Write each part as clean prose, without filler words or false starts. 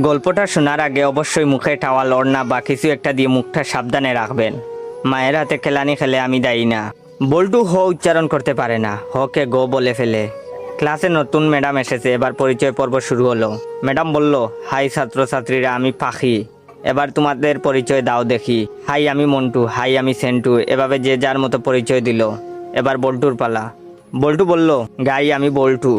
গল্পটা শোনার আগে অবশ্যই মুখে টাওয়াল ওড়না বা কিছু একটা দিয়ে মুখটা সাবধানে রাখবেন। মায়ের হাতে খেলানি খেলে আমি দায়ী না। বল্টু হ উচ্চারণ করতে পারে না, হকে গো বলে ফেলে। ক্লাসে নতুন ম্যাডাম এসেছে, এবার পরিচয় পর্ব শুরু হলো। ম্যাডাম বলল, হাই ছাত্রছাত্রীরা, আমি পাখি, এবার তোমাদের পরিচয় দাও দেখি। হাই আমি মন্টু, হাই আমি সেন্টু, এভাবে যে যার মতো পরিচয় দিল। এবার বল্টুর পালা। বল্টু বলল, গাই আমি বল্টু।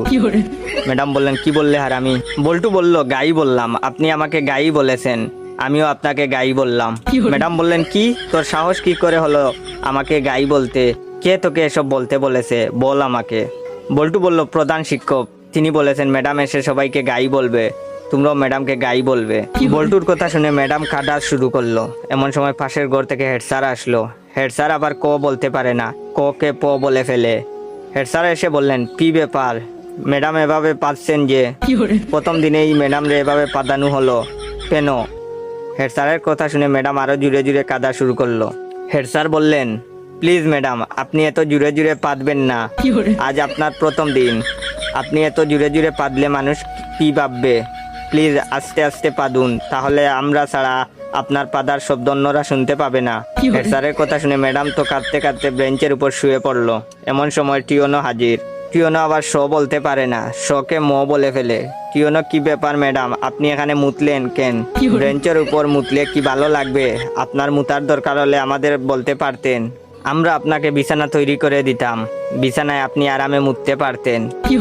ম্যাডাম বললেন, কি বললে হারামি? বল্টু বলল, গাই বললাম, আপনি আমাকে গাই বলেছেন, আমিও আপনাকে গাই বললাম। ম্যাডাম বললেন, কি তোর সাহস কি করে হলো আমাকে গাই বলতে? কে তোকে এসব বলতে বলেছে, বল আমাকে। বল্টু বলল, প্রধান শিক্ষক, তিনি বলেছেন ম্যাডাম এসে সবাইকে গাই বলবে, তোমরাও ম্যাডামকে গাই বলবে। বল্টুর কথা শুনে ম্যাডাম কাঁদা শুরু করলো। এমন সময় পাশের ঘর থেকে হেড স্যার আসলো। হেড স্যার আবার ক বলতে পারে না, ক কে প বলে ফেলে। হেড স্যার এসে বললেন, কি ব্যাপার ম্যাডাম, এভাবে পাচ্ছেন যে? প্রথম দিনেই ম্যাডাম রে এভাবে পাদানো হলো কেন? হেড স্যারের কথা শুনে ম্যাডাম আরো জুড়ে জুড়ে কাঁদা শুরু করলো। হেড স্যার বললেন, প্লিজ ম্যাডাম, আপনি এত জুড়ে জুড়ে পাদবেন না, আজ আপনার প্রথম দিন, আপনি এত জুড়ে জুড়ে পাদলে মানুষ কি ভাববে? প্লিজ আস্তে আস্তে পাদুন, তাহলে আমরা ছাড়া আপনার পাদার শব্দ অন্যরা শুনতে পাবে না। হেড স্যারের কথা শুনে ম্যাডাম তো কাঁদতে কাঁদতে বেঞ্চের উপর শুয়ে পড়লো। এমন সময় টিওনো হাজির। টিওনো আবার শ বলতে পারে না, শকে ম বলে ফেলে। টিওনো, কি ব্যাপার ম্যাডাম, আপনি এখানে মুতলেন কেন? বেঞ্চের উপর মুতলে কি ভালো লাগবে? আপনার মুতার দরকার হলে আমাদের বলতে পারতেন, আমরা আপনাকে বিছানা তৈরি করে দিতাম, বিছানায় আপনি আরামে মুততে পারতেন।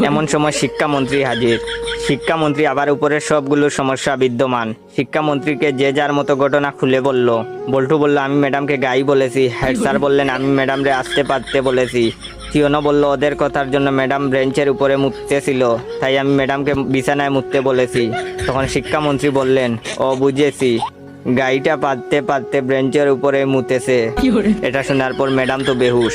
এমন সময় শিক্ষামন্ত্রী হাজির। শিক্ষামন্ত্রী আবার উপরের সবগুলো সমস্যা বিদ্যমান। শিক্ষামন্ত্রীকে যে যার মতো ঘটনা খুলে বলল। বল্টু বলল, আমি ম্যাডামকে গাই বলেছি। হেড স্যার বললেন, আমি ম্যাডামরে আসতে পারতে বলেছি। টিওনো বলল, ওদের কথার জন্য ম্যাডাম বেঞ্চের উপরে মুততেছিল, তাই আমি ম্যাডামকে বিছানায় মুততে বলেছি। তখন শিক্ষামন্ত্রী বললেন, ও বুঝেছি, গাইটা পাততে পাততে বেঞ্চের উপরে মুতেছে। এটা শোনার পর ম্যাডাম তো বেহুশ।